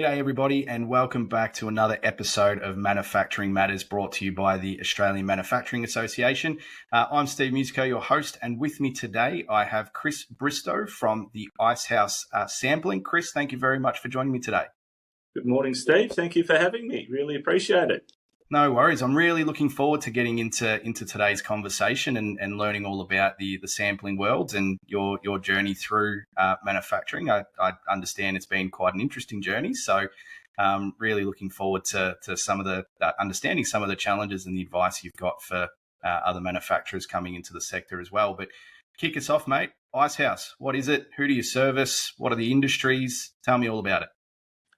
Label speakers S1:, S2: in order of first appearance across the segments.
S1: G'day everybody and welcome back to another episode of Manufacturing Matters brought to you by the Australian Manufacturing Association. I'm Steve Musico, your host, and with me today I have Chris Bristow from the Icehouse Sampling. Chris, thank you very much for joining me today.
S2: Good morning, Steve. Thank you for having me. Really appreciate it.
S1: No worries. I'm really looking forward to getting into today's conversation and learning all about the sampling world and your journey through manufacturing. I understand it's been quite an interesting journey. So really looking forward to some of the understanding some of the challenges and the advice you've got for other manufacturers coming into the sector as well. But kick us off, mate. Icehouse, what is it? Who do you service? What are the industries? Tell me all about it.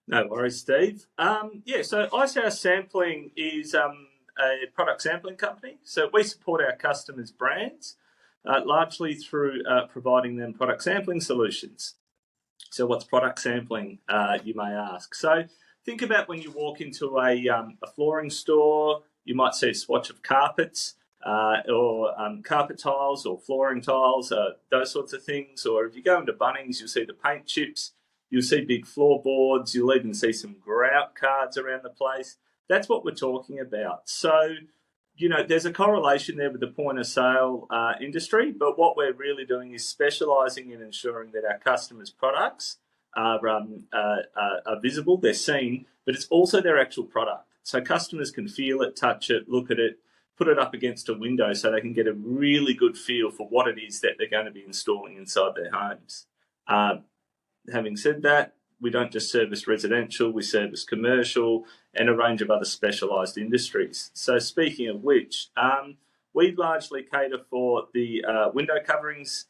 S2: No worries, Steve. So Icehouse Sampling is a product sampling company. So we support our customers' brands largely through providing them product sampling solutions. So what's product sampling, you may ask? So think about when you walk into a flooring store, you might see a swatch of carpets or carpet tiles or flooring tiles, those sorts of things. Or if you go into Bunnings, you'll see the paint chips. You'll see big floorboards. You'll even see some grout cards around the place. That's what we're talking about. So, there's a correlation there with the point of sale industry, but what we're really doing is specialising in ensuring that our customers' products are visible, they're seen, but it's also their actual product. So customers can feel it, touch it, look at it, put it up against a window so they can get a really good feel for what it is that they're going to be installing inside their homes. Having said that, we don't just service residential, we service commercial and a range of other specialised industries. So speaking of which, we largely cater for the window coverings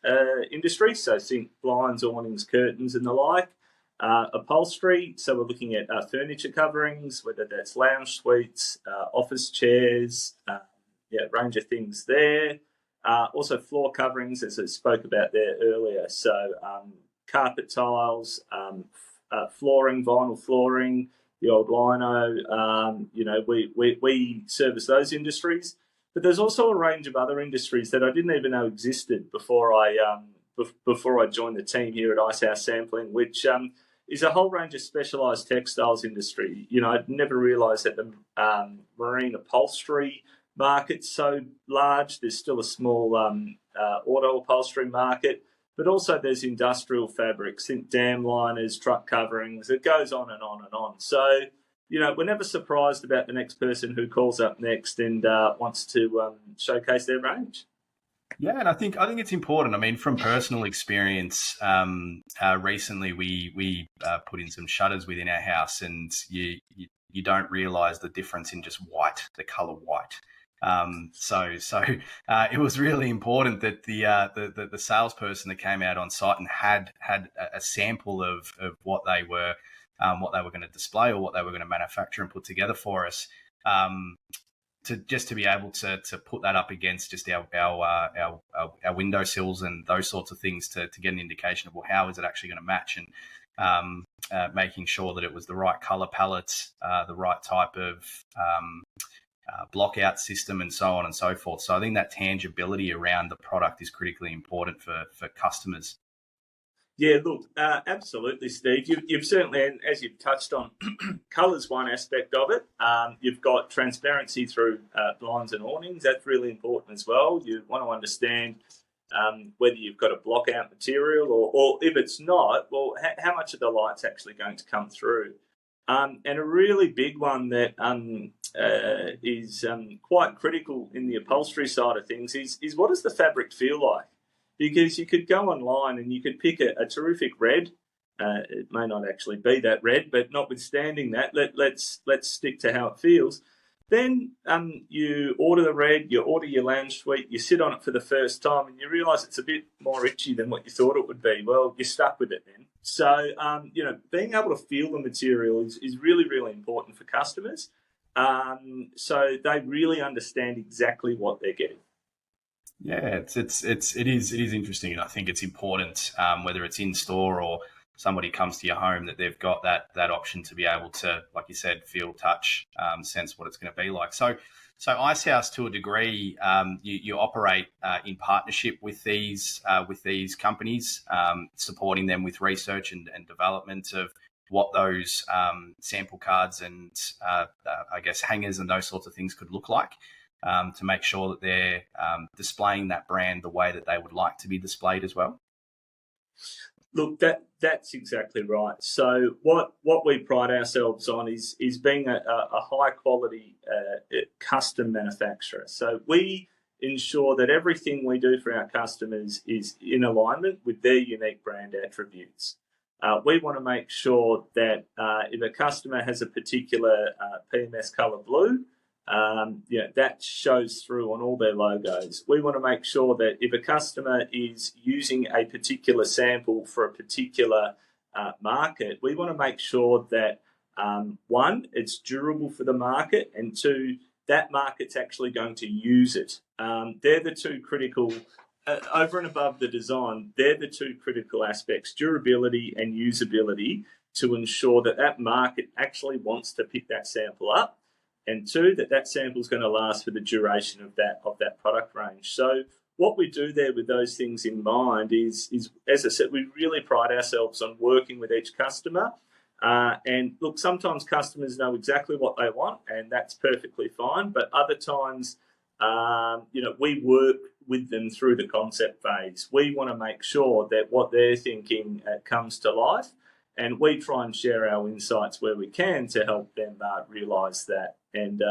S2: industry, so think blinds, awnings, curtains and the like. Upholstery, so we're looking at furniture coverings, whether that's lounge suites, office chairs, range of things there. Also floor coverings, as I spoke about there earlier, so carpet tiles, flooring, vinyl flooring, the old lino. We service those industries, but there's also a range of other industries that I didn't even know existed before I joined the team here at Icehouse Sampling, which is a whole range of specialised textiles industry. I'd never realised that the marine upholstery market's so large. There's still a small auto upholstery market. But also there's industrial fabrics, think dam liners, truck coverings. It goes on and on and on. So, we're never surprised about the next person who calls up next and wants to showcase their range.
S1: Yeah, and I think it's important. I mean, from personal experience, recently we put in some shutters within our house, and you don't realise the difference in just white, the colour white. So it was really important that the salesperson that came out on site and had a sample of what they were going to display or what they were going to manufacture and put together for us, to be able to put that up against just our windowsills and those sorts of things to get an indication of, well, how is it actually going to match, and making sure that it was the right color palettes, the right type of block out system and so on and so forth. So I think that tangibility around the product is critically important for customers.
S2: Yeah, look, absolutely, Steve. You've certainly, and as you've touched on, colour's one aspect of it. You've got transparency through blinds and awnings. That's really important as well. You want to understand whether you've got a block out material or if it's not, well, how much of the light's actually going to come through. And a really big one that is quite critical in the upholstery side of things is what does the fabric feel like? Because you could go online and you could pick a terrific red. It may not actually be that red, but notwithstanding that, let's stick to how it feels. Then you order the red, you order your lounge suite, you sit on it for the first time, and you realise it's a bit more itchy than what you thought it would be. Well, you're stuck with it then. So, being able to feel the material is really, really important for customers. So they really understand exactly what they're getting.
S1: Yeah, it is interesting, and I think it's important, whether it's in store or somebody comes to your home, that they've got that option to be able to, like you said, feel, touch, sense what it's going to be like. So Icehouse, to a degree, you operate in partnership with these companies, supporting them with research and development of what those sample cards and I guess hangers and those sorts of things could look like, to make sure that they're displaying that brand the way that they would like to be displayed as well?
S2: Look, that's exactly right. So what we pride ourselves on is being a high quality custom manufacturer. So we ensure that everything we do for our customers is in alignment with their unique brand attributes. We want to make sure that if a customer has a particular PMS colour blue, that shows through on all their logos. We want to make sure that if a customer is using a particular sample for a particular market, we want to make sure that one, it's durable for the market, and two, that market's actually going to use it. They're the two critical, over and above the design, they're the two critical aspects, durability and usability, to ensure that that market actually wants to pick that sample up, and two, that sample is going to last for the duration of that product range. So what we do there with those things in mind is as I said, we really pride ourselves on working with each customer. And look, sometimes customers know exactly what they want, and that's perfectly fine. But other times, we work with them through the concept phase. We want to make sure that what they're thinking comes to life, and we try and share our insights where we can to help them realise that. And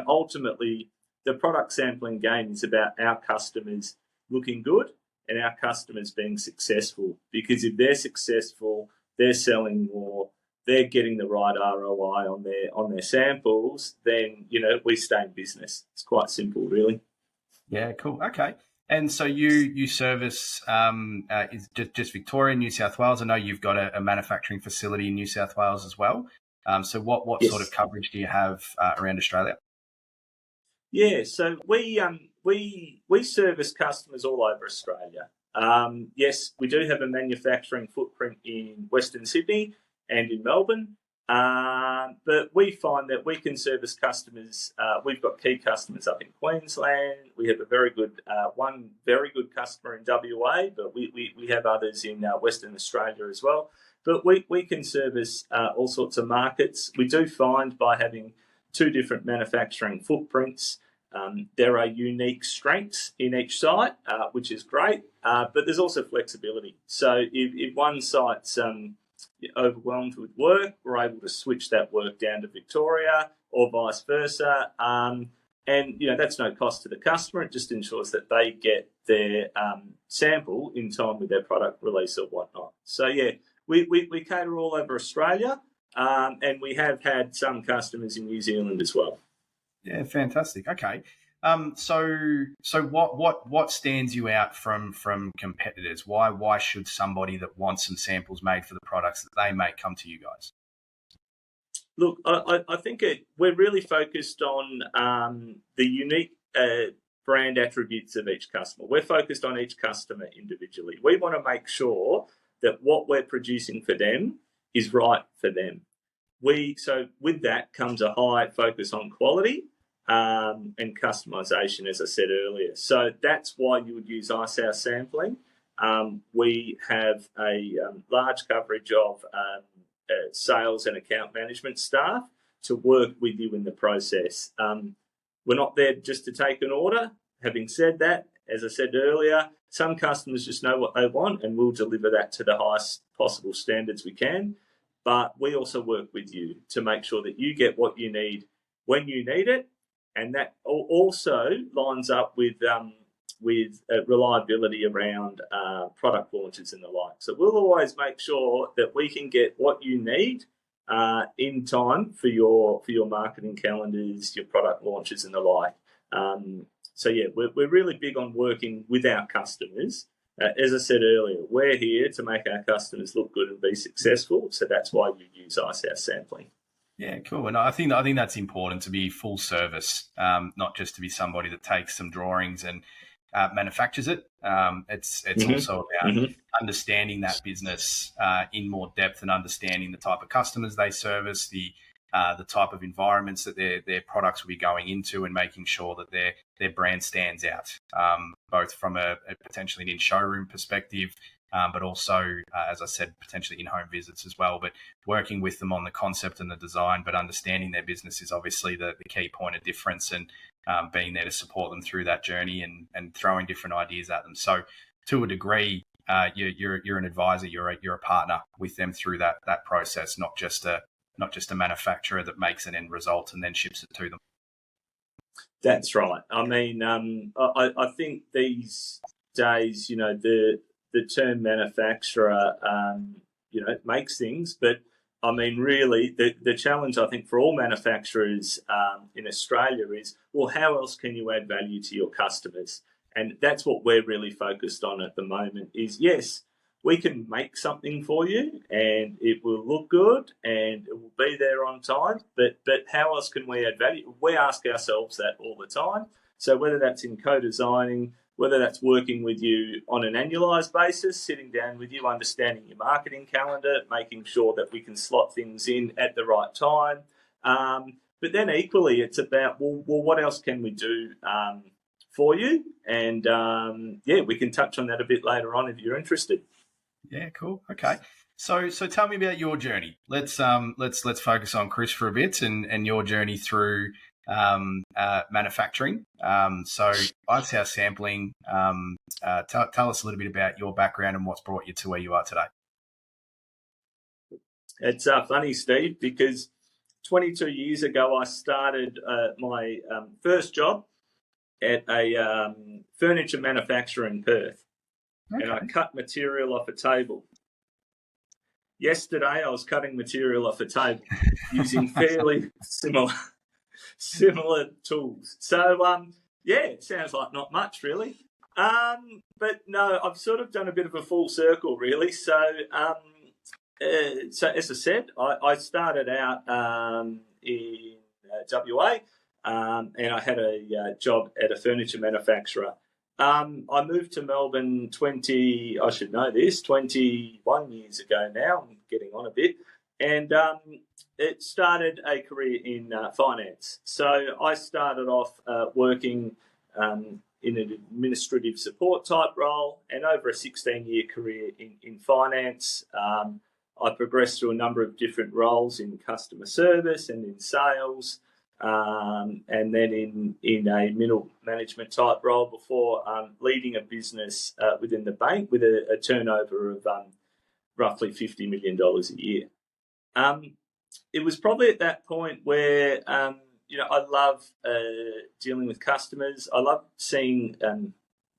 S2: ultimately, the product sampling game is about our customers looking good and our customers being successful. Because if they're successful, they're selling more, they're getting the right ROI on their samples, then we stay in business. It's quite simple, really.
S1: Yeah, cool. Okay. And so you service is just Victoria, New South Wales. I know you've got a manufacturing facility in New South Wales as well. So what
S2: Yes.
S1: sort of coverage do you have around Australia?
S2: Yeah, so we service customers all over Australia. Yes, we do have a manufacturing footprint in Western Sydney and in Melbourne, but we find that we can service customers. We've got key customers up in Queensland. We have a very good one very good customer in WA, but we have others in Western Australia as well. But we can service all sorts of markets. We do find by having two different manufacturing footprints, there are unique strengths in each site, which is great, but there's also flexibility. So if one site's overwhelmed with work, we're able to switch that work down to Victoria or vice versa. And that's no cost to the customer. It just ensures that they get their sample in time with their product release or whatnot. So yeah, we cater all over Australia, and we have had some customers in New Zealand as well.
S1: Yeah, fantastic. Okay. So what stands you out from competitors? Why should somebody that wants some samples made for the products that they make come to you guys?
S2: Look, I think we're really focused on the unique brand attributes of each customer. We're focused on each customer individually. We want to make sure that what we're producing for them is right for them. So with that comes a high focus on quality and customization, as I said earlier. So that's why you would use Icehouse Sampling. We have a large coverage of sales and account management staff to work with you in the process. We're not there just to take an order. Having said that, as I said earlier, some customers just know what they want, and we'll deliver that to the highest possible standards we can. But we also work with you to make sure that you get what you need when you need it, and that also lines up with reliability around product launches and the like. So we'll always make sure that we can get what you need in time for your marketing calendars, your product launches and the like. So yeah, we're really big on working with our customers. As I said earlier, we're here to make our customers look good and be successful. So that's why you use Icehouse Sampling.
S1: Yeah, cool. And I think that's important, to be full service, not just to be somebody that takes some drawings and manufactures it. It's also about understanding that business in more depth and understanding the type of customers they service, the type of environments that their products will be going into, and making sure that their brand stands out, both from a potentially in showroom perspective, but also, as I said, potentially in-home visits as well. But working with them on the concept and the design, but understanding their business is obviously the key point of difference, and being there to support them through that journey and throwing different ideas at them. So to a degree, you're an advisor, you're a partner with them through that process, not just a manufacturer that makes an end result and then ships it to them.
S2: That's right. I mean, I think these days, the term manufacturer, makes things, but I mean, really, the challenge I think for all manufacturers in Australia is, well, how else can you add value to your customers? And that's what we're really focused on at the moment is, yes, we can make something for you and it will look good and it will be there on time, but how else can we add value? We ask ourselves that all the time. So whether that's in co-designing, whether that's working with you on an annualised basis, sitting down with you, understanding your marketing calendar, making sure that we can slot things in at the right time. But then equally, it's about, well, what else can we do for you? And we can touch on that a bit later on if you're interested.
S1: Yeah, cool. Okay. So tell me about your journey. Let's focus on Chris for a bit and your journey through manufacturing. So Icehouse Sampling, tell us a little bit about your background and what's brought you to where you are today.
S2: It's funny, Steve, because 22 years ago I started my first job at a furniture manufacturer in Perth. Okay. And I cut material off a table. Yesterday I was cutting material off a table using fairly similar tools. So, it sounds like not much really. But no, I've sort of done a bit of a full circle really. So, as I said, I started out in WA and I had a job at a furniture manufacturer. I moved to Melbourne 21 years ago now. I'm getting on a bit. And it started a career in finance. So I started off working in an administrative support type role, and over a 16-year career in finance. I progressed through a number of different roles in customer service and in sales. And then in a middle management type role before leading a business within the bank with a turnover of roughly $50 million a year. It was probably at that point where, I love dealing with customers. I love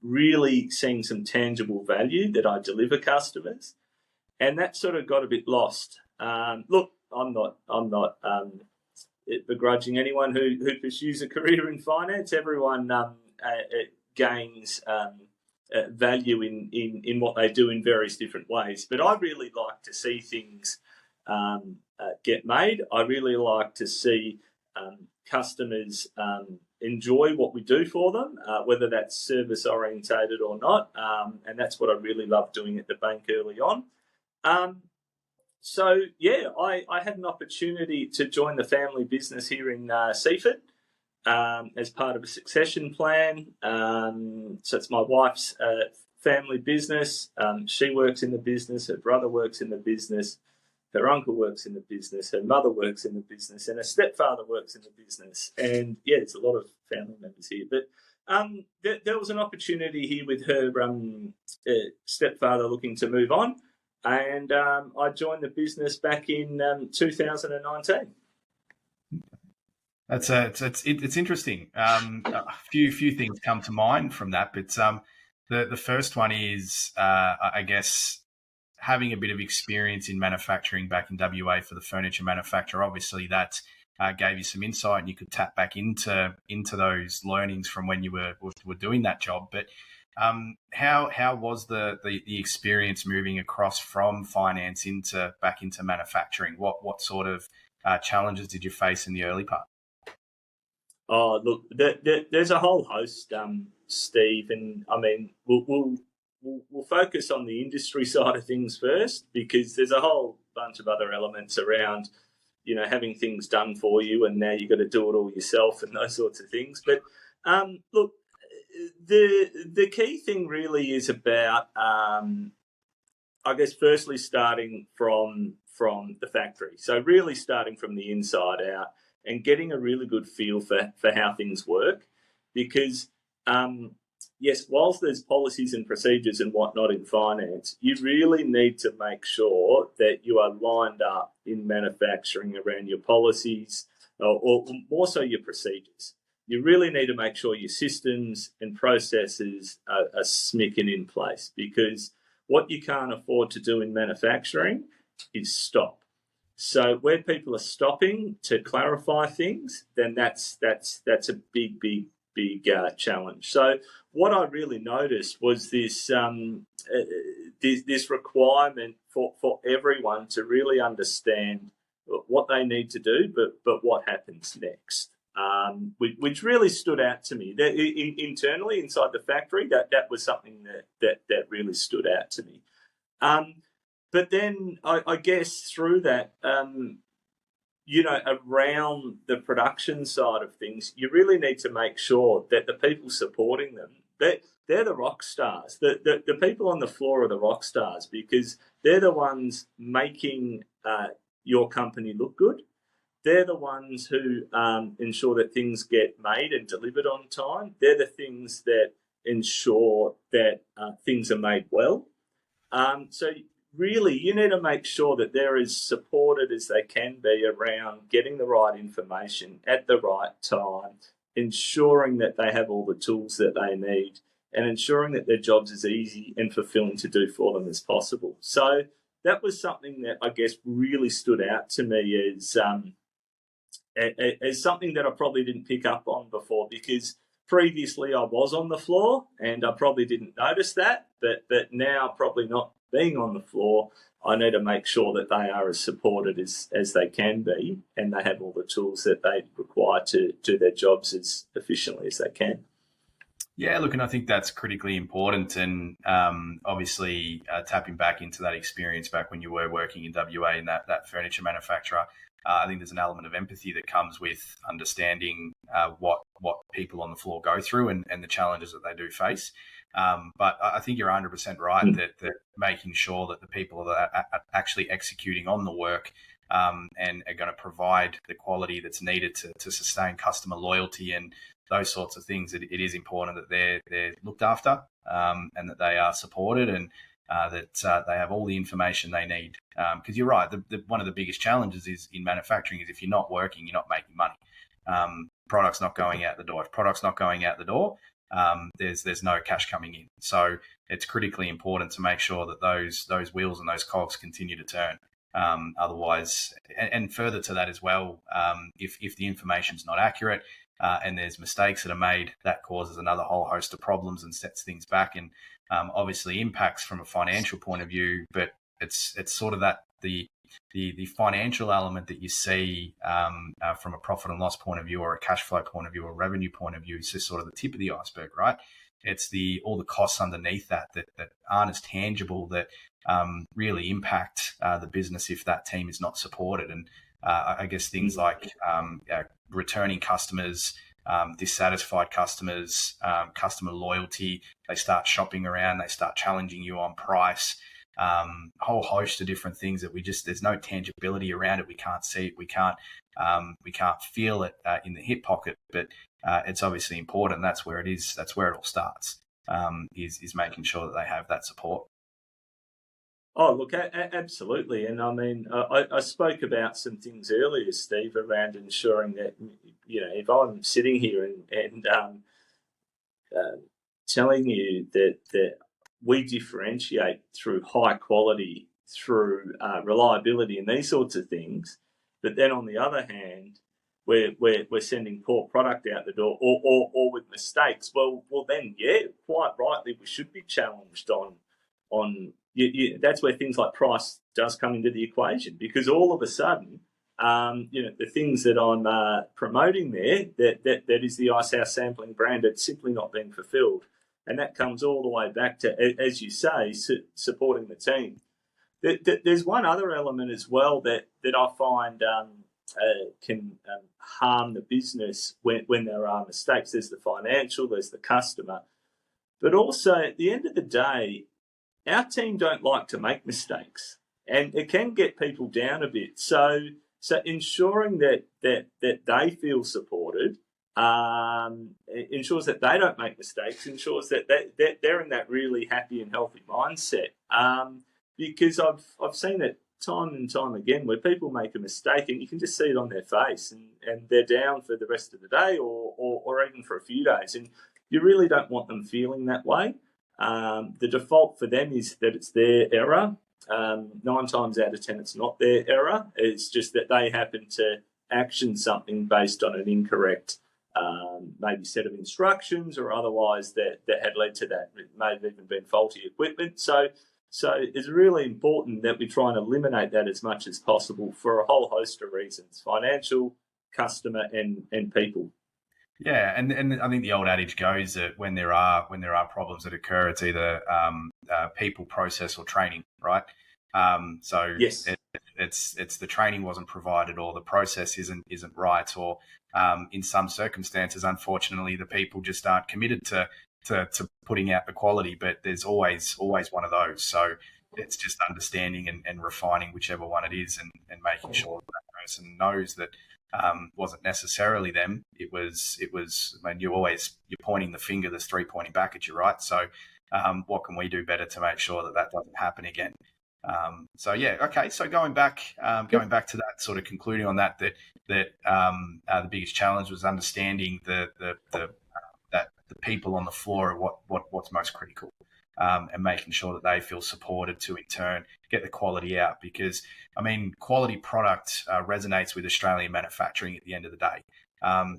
S2: really seeing some tangible value that I deliver customers. And that sort of got a bit lost. Look, I'm not begrudging anyone who pursues a career in finance. Everyone gains value in what they do in various different ways. But I really like to see things get made. I really like to see customers enjoy what we do for them, whether that's service orientated or not. And that's what I really love doing at the bank early on. I had an opportunity to join the family business here in Seaford as part of a succession plan. So it's my wife's family business. She works in the business. Her brother works in the business. Her uncle works in the business. Her mother works in the business. And her stepfather works in the business. And, there's a lot of family members here. But there was an opportunity here with her stepfather looking to move on. And I joined the business back in 2019.
S1: It's interesting. A few things come to mind from that, but the first one is I guess having a bit of experience in manufacturing back in WA for the furniture manufacturer. Obviously, that gave you some insight, and you could tap back into those learnings from when you were doing that job. But how was the experience moving across from finance back into manufacturing? What sort of challenges did you face in the early part?
S2: Oh, look, there's a whole host, Steve, and I mean we'll focus on the industry side of things first, because there's a whole bunch of other elements around, having things done for you, and now you've got to do it all yourself and those sorts of things. But look. The key thing really is about I guess firstly starting from the factory. So really starting from the inside out and getting a really good feel for how things work. Because yes, whilst there's policies and procedures and whatnot in finance, you really need to make sure that you are lined up in manufacturing around your policies or more so your procedures. You really need to make sure your systems and processes are smicking in place, because what you can't afford to do in manufacturing is stop. So where people are stopping to clarify things, then that's a big challenge. So what I really noticed was this this requirement for everyone to really understand what they need to do, but what happens next. Which really stood out to me. Internally, inside the factory, that was something that really stood out to me. But then I guess through that, around the production side of things, you really need to make sure that the people supporting them, they're the rock stars. The people on the floor are the rock stars, because they're the ones making your company look good. They're the ones who ensure that things get made and delivered on time. They're the things that ensure that things are made well. So really, you need to make sure that they're as supported as they can be around getting the right information at the right time, ensuring that they have all the tools that they need, and ensuring that their job's as easy and fulfilling to do for them as possible. So that was something that I guess really stood out to me as something that I probably didn't pick up on before, because previously I was on the floor and I probably didn't notice that, but now, probably not being on the floor, I need to make sure that they are as supported as they can be, and they have all the tools that they require to do their jobs as efficiently as they can.
S1: Yeah, look, and I think that's critically important. And obviously, tapping back into that experience back when you were working in WA in that furniture manufacturer, I think there's an element of empathy that comes with understanding what people on the floor go through and the challenges that they do face. But I think you're 100% right that making sure that the people that are actually executing on the work and are going to provide the quality that's needed to sustain customer loyalty and those sorts of things, it is important that they're looked after and that they are supported and that they have all the information they need. Because you're right, one of the biggest challenges is in manufacturing is if you're not working, you're not making money. Product's not going out the door. If product's not going out the door, there's no cash coming in. So it's critically important to make sure that those wheels and those cogs continue to turn. Otherwise, and further to that as well, if the information's not accurate and there's mistakes that are made, that causes another whole host of problems and sets things back, and obviously impacts from a financial point of view. But it's sort of that the financial element that you see from a profit and loss point of view, or a cash flow point of view, or revenue point of view, is just sort of the tip of the iceberg, right? It's all the costs underneath that aren't as tangible, that really impact the business if that team is not supported. And I guess things like returning customers, dissatisfied customers, customer loyalty, they start shopping around, they start challenging you on price, a whole host of different things that there's no tangibility around it. We can't see it. We can't feel it in the hip pocket, but it's obviously important. That's where it is. That's where it all starts, is making sure that they have that support.
S2: Oh, look, absolutely. And I mean, I spoke about some things earlier, Steve, around ensuring that, if I'm sitting here and telling you that we differentiate through high quality, through reliability and these sorts of things, but then on the other hand, we're sending poor product out the door or with mistakes, well then, yeah, quite rightly, we should be challenged on that's where things like price does come into the equation, because all of a sudden, the things that I'm promoting there, that is the Icehouse Sampling brand, it's simply not being fulfilled. And that comes all the way back to, as you say, supporting the team. There's one other element as well that I find can harm the business when there are mistakes. There's the financial, there's the customer. But also, at the end of the day, our team don't like to make mistakes, and it can get people down a bit. So ensuring that they feel supported ensures that they don't make mistakes, ensures that they're in that really happy and healthy mindset. Because I've seen it time and time again where people make a mistake and you can just see it on their face, and they're down for the rest of the day or even for a few days. And you really don't want them feeling that way. The default for them is that it's their error. 9 times out of 10, it's not their error. It's just that they happen to action something based on an incorrect maybe set of instructions or otherwise that had led to that. It may have even been faulty equipment. So it's really important that we try and eliminate that as much as possible for a whole host of reasons: financial, customer, and people.
S1: Yeah, and I think the old adage goes that when there are problems that occur, it's either people, process, or training, right? So
S2: yes,
S1: it's the training wasn't provided, or the process isn't right, or in some circumstances, unfortunately, the people just aren't committed to putting out the quality. But there's always one of those. So it's just understanding and refining whichever one it is, and making sure that person knows that. Wasn't necessarily them. It was. I mean, you're pointing the finger. There's 3 pointing back at you, right? So, what can we do better to make sure that doesn't happen again? So yeah, okay. So going back to that, sort of concluding on that the biggest challenge was understanding that the people on the floor are what's most critical. And making sure that they feel supported to, in turn, get the quality out. Because, I mean, quality product resonates with Australian manufacturing at the end of the day.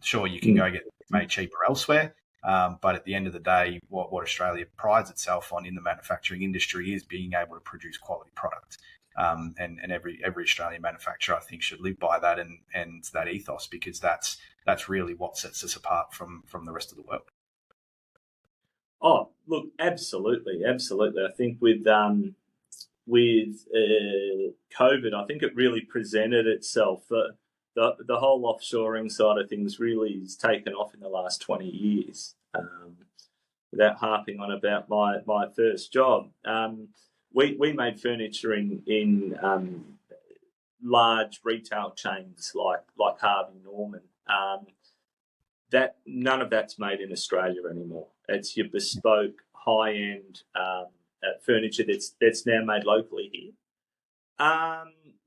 S1: Sure, you can go get it made cheaper elsewhere, but at the end of the day, what Australia prides itself on in the manufacturing industry is being able to produce quality product. And every Australian manufacturer, I think, should live by that and that ethos, because that's really what sets us apart from the rest of the world.
S2: Oh, look, absolutely. I think with COVID, I think it really presented itself. The whole offshoring side of things really has taken off in the last 20 years. Without harping on about my first job, we made furniture in large retail chains like Harvey Norman. That none of that's made in Australia anymore. It's your bespoke, high-end furniture that's now made locally here.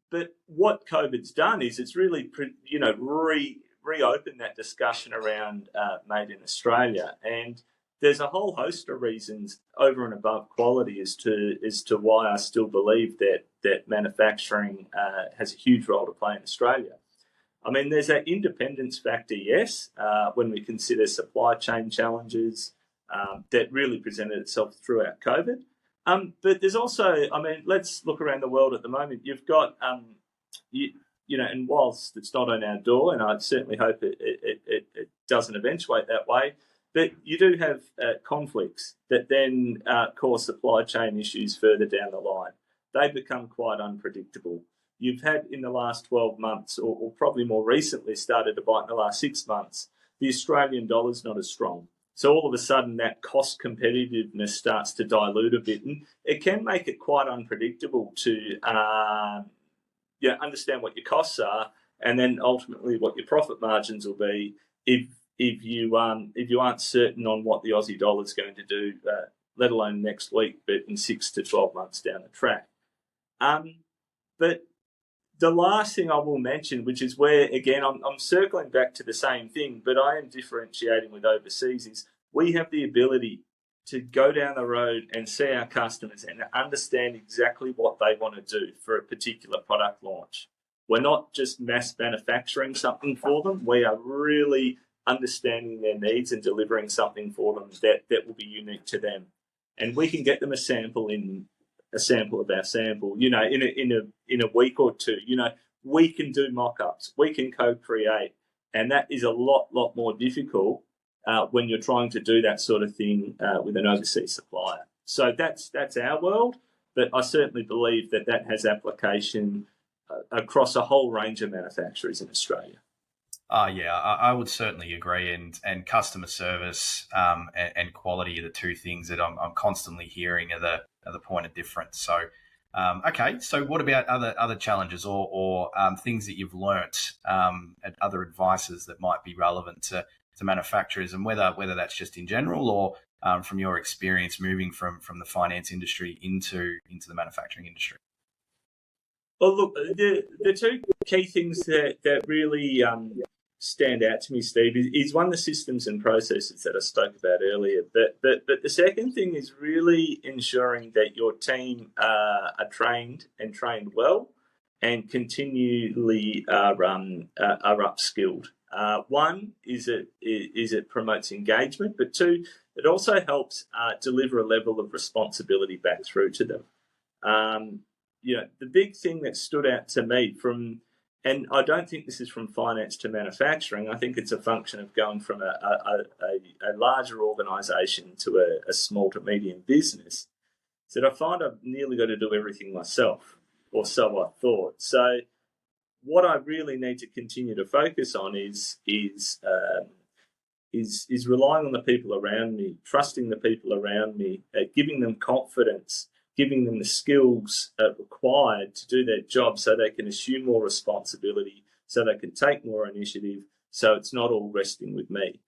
S2: But what COVID's done is it's really reopened that discussion around made in Australia, and there's a whole host of reasons over and above quality as to why I still believe that manufacturing has a huge role to play in Australia. I mean, there's that independence factor, yes, when we consider supply chain challenges that really presented itself throughout COVID. But there's also, I mean, let's look around the world at the moment. You've got, and whilst it's not on our door, and I certainly hope it doesn't eventuate that way, but you do have conflicts that then cause supply chain issues further down the line. They become quite unpredictable. You've had in the last 12 months, or probably more recently started to bite in the last 6 months, the Australian dollar's not as strong. So all of a sudden that cost competitiveness starts to dilute a bit, and it can make it quite unpredictable to understand what your costs are, and then ultimately what your profit margins will be if you aren't certain on what the Aussie dollar is going to do, let alone next week, but in 6 to 12 months down the track. But the last thing I will mention, which is where, again, I'm circling back to the same thing, but I am differentiating with overseas, is we have the ability to go down the road and see our customers and understand exactly what they want to do for a particular product launch. We're not just mass manufacturing something for them. We are really understanding their needs and delivering something for them that will be unique to them. And we can get them a sample of our sample, in a week or two. We can do mock-ups, we can co-create, and that is a lot more difficult when you're trying to do that sort of thing with an overseas supplier. So that's our world, but I certainly believe that has application across a whole range of manufacturers in Australia.
S1: Yeah, I would certainly agree, and customer service and quality are the two things that I'm constantly hearing are the point of difference. So, okay. So, what about other challenges or things that you've learnt, and other advices that might be relevant to manufacturers, and whether that's just in general or from your experience moving from the finance industry into the manufacturing industry?
S2: Well, look, the two key things that really stand out to me, Steve, is one, the systems and processes that I spoke about earlier. But the second thing is really ensuring that your team are trained and trained well, and continually are upskilled. One is it promotes engagement, but two, it also helps deliver a level of responsibility back through to them. The big thing that stood out to me and I don't think this is from finance to manufacturing, I think it's a function of going from a larger organisation to a small to medium business, is that I find I've nearly got to do everything myself, or so I thought. So what I really need to continue to focus on is relying on the people around me, trusting the people around me, giving them confidence, giving them the skills required to do their job so they can assume more responsibility, so they can take more initiative, so it's not all resting with me.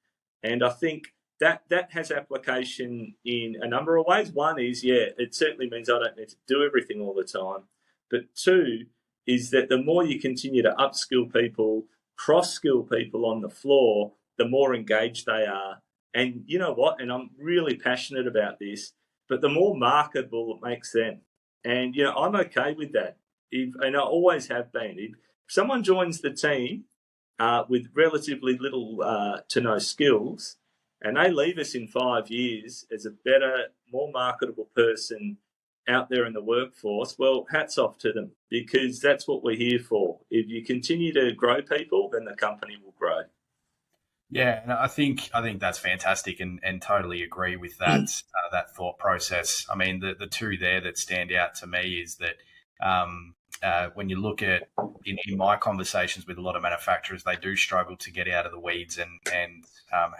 S2: And I think that has application in a number of ways. One is, it certainly means I don't need to do everything all the time. But two is that the more you continue to upskill people, cross-skill people on the floor, the more engaged they are. And you know what? And I'm really passionate about this, but the more marketable it makes them. And, I'm okay with that. And I always have been. If someone joins the team with relatively little to no skills, and they leave us in 5 years as a better, more marketable person out there in the workforce, well, hats off to them, because that's what we're here for. If you continue to grow people, then the company will grow.
S1: Yeah, and I think that's fantastic, and totally agree with that that thought process. I mean, the two there that stand out to me is that when you look at in my conversations with a lot of manufacturers, they do struggle to get out of the weeds and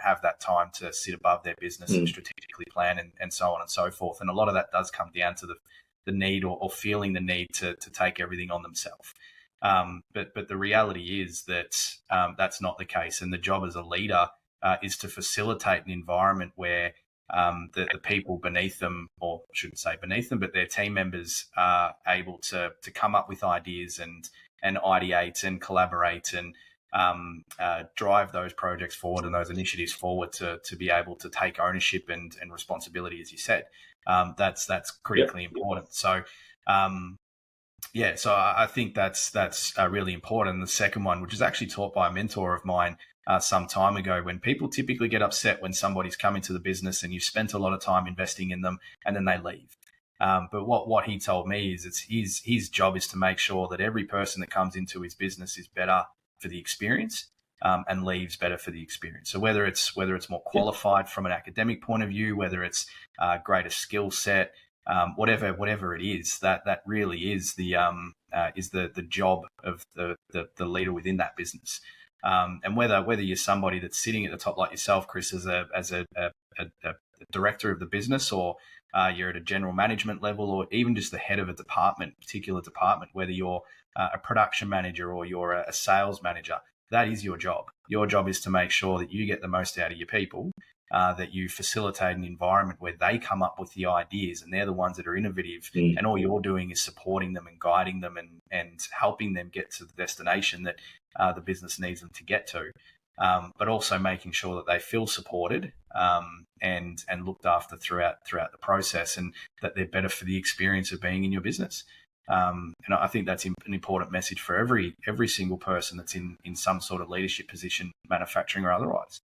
S1: have that time to sit above their business and strategically plan and so on and so forth. And a lot of that does come down to the need or feeling the need to take everything on themselves. But the reality is that that's not the case, and the job as a leader is to facilitate an environment where the people beneath them, or I shouldn't say beneath them, but their team members are able to come up with ideas and ideate and collaborate and drive those projects forward and those initiatives forward to be able to take ownership and responsibility, as you said. That's critically important. So. So I think that's really important. And the second one, which is actually taught by a mentor of mine some time ago, when people typically get upset when somebody's come into the business and you've spent a lot of time investing in them and then they leave. But what he told me is it's his job is to make sure that every person that comes into his business is better for the experience and leaves better for the experience. So whether it's more qualified from an academic point of view, whether it's greater skill set, whatever it is, that really is the job of the leader within that business. And whether you're somebody that's sitting at the top like yourself, Chris, as a director of the business, or you're at a general management level, or even just the head of a particular department, whether you're a production manager or you're a sales manager, that is your job. Your job is to make sure that you get the most out of your people, that you facilitate an environment where they come up with the ideas and they're the ones that are innovative, and all you're doing is supporting them and guiding them and helping them get to the destination that the business needs them to get to, but also making sure that they feel supported and looked after throughout the process, and that they're better for the experience of being in your business. And I think that's an important message for every single person that's in some sort of leadership position, manufacturing or otherwise.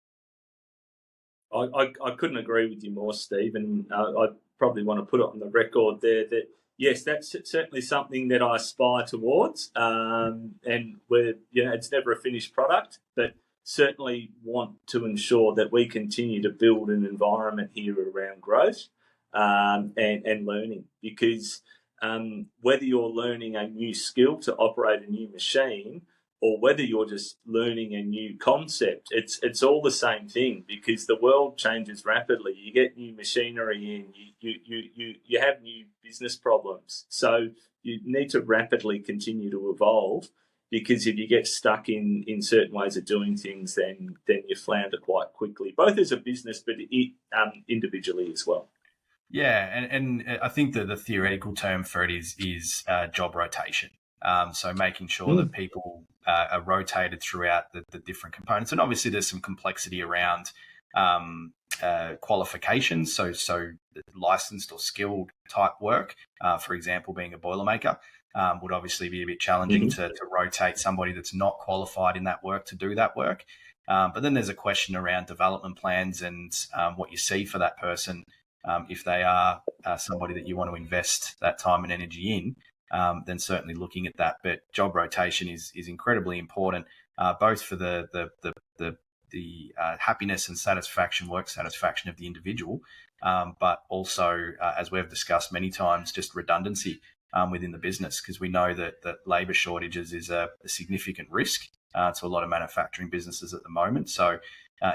S2: I couldn't agree with you more, Steve, and I probably want to put it on the record there that, yes, that's certainly something that I aspire towards, and it's never a finished product, but certainly want to ensure that we continue to build an environment here around growth and learning, because whether you're learning a new skill to operate a new machine, or whether you're just learning a new concept, it's all the same thing, because the world changes rapidly. You get new machinery in, you have new business problems. So you need to rapidly continue to evolve, because if you get stuck in certain ways of doing things, then you flounder quite quickly, both as a business but individually as well.
S1: Yeah, and I think that the theoretical term for it is job rotation. So making sure that people are rotated throughout the different components. And obviously there's some complexity around qualifications. So licensed or skilled type work, for example, being a Boilermaker, would obviously be a bit challenging to rotate somebody that's not qualified in that work to do that work. But then there's a question around development plans and what you see for that person. If they are somebody that you want to invest that time and energy in, then certainly looking at that. But job rotation is incredibly important, both for the happiness and satisfaction, work satisfaction of the individual, but also, as we've discussed many times, just redundancy within the business, because we know that labour shortages is a significant risk to a lot of manufacturing businesses at the moment. So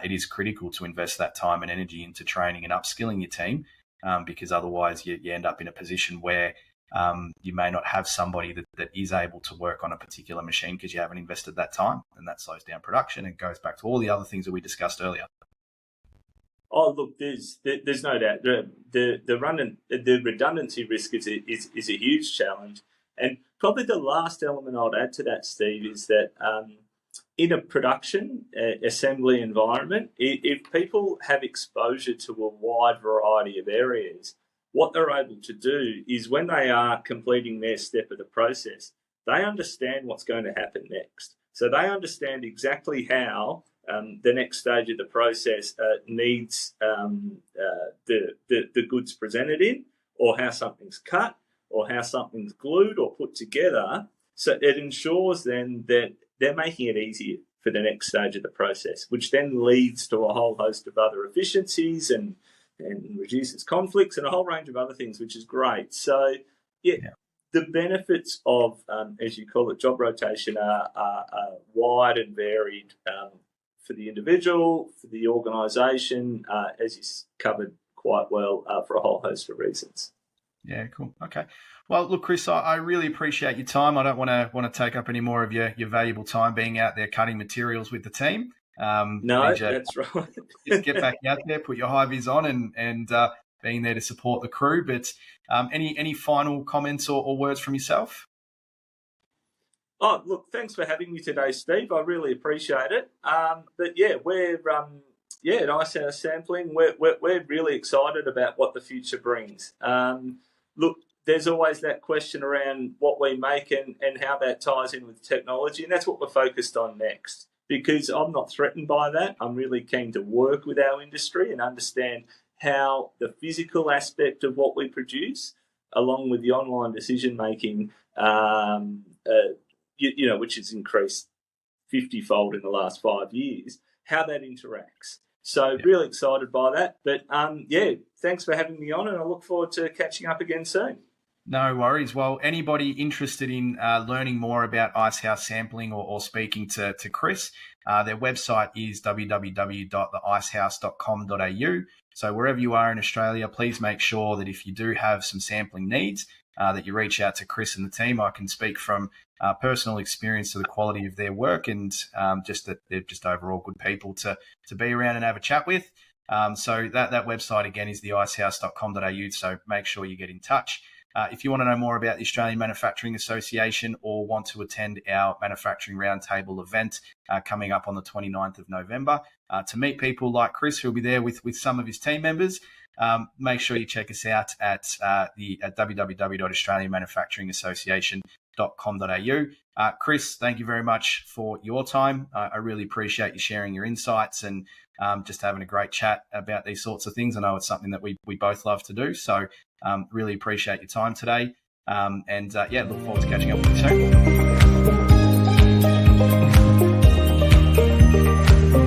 S1: it is critical to invest that time and energy into training and upskilling your team, because otherwise you end up in a position where you may not have somebody that is able to work on a particular machine because you haven't invested that time, and that slows down production and goes back to all the other things that we discussed earlier.
S2: Oh, look, there's no doubt the redundancy risk is a huge challenge, and probably the last element I'd add to that, Steve, is that in a production assembly environment, if people have exposure to a wide variety of areas, what they're able to do is, when they are completing their step of the process, they understand what's going to happen next. So they understand exactly how the next stage of the process needs the goods presented in, or how something's cut, or how something's glued or put together. So it ensures then that they're making it easier for the next stage of the process, which then leads to a whole host of other efficiencies and reduces conflicts and a whole range of other things, which is great. So, the benefits of, as you call it, job rotation are wide and varied for the individual, for the organisation, as you covered quite well, for a whole host of reasons.
S1: Yeah, cool. Okay. Well, look, Chris, I really appreciate your time. I don't want to take up any more of your valuable time being out there cutting materials with the team.
S2: No, that's right.
S1: Just get back out there, put your high vis on, and being there to support the crew. But any final comments or words from yourself?
S2: Oh, look, thanks for having me today, Steve. I really appreciate it. But yeah, we're at Icehouse Sampling, we're really excited about what the future brings. Look, there's always that question around what we make and how that ties in with technology, and that's what we're focused on next. Because I'm not threatened by that. I'm really keen to work with our industry and understand how the physical aspect of what we produce, along with the online decision making, which has increased 50-fold in the last 5 years, how that interacts. So really excited by that. But thanks for having me on, and I look forward to catching up again soon.
S1: No worries. Well, anybody interested in learning more about Icehouse Sampling or speaking to Chris, their website is www.theicehouse.com.au. So wherever you are in Australia, please make sure that if you do have some sampling needs, that you reach out to Chris and the team. I can speak from personal experience to the quality of their work, and just that they're just overall good people to be around and have a chat with. So that website again is theicehouse.com.au. So make sure you get in touch. If you want to know more about the Australian Manufacturing Association or want to attend our Manufacturing Roundtable event coming up on the 29th of November, to meet people like Chris, who'll be there with some of his team members, make sure you check us out at www.australianmanufacturingassociation.com.au. Chris, thank you very much for your time. I really appreciate you sharing your insights and just having a great chat about these sorts of things. I know it's something that we both love to do. So really appreciate your time today. Look forward to catching up with you soon.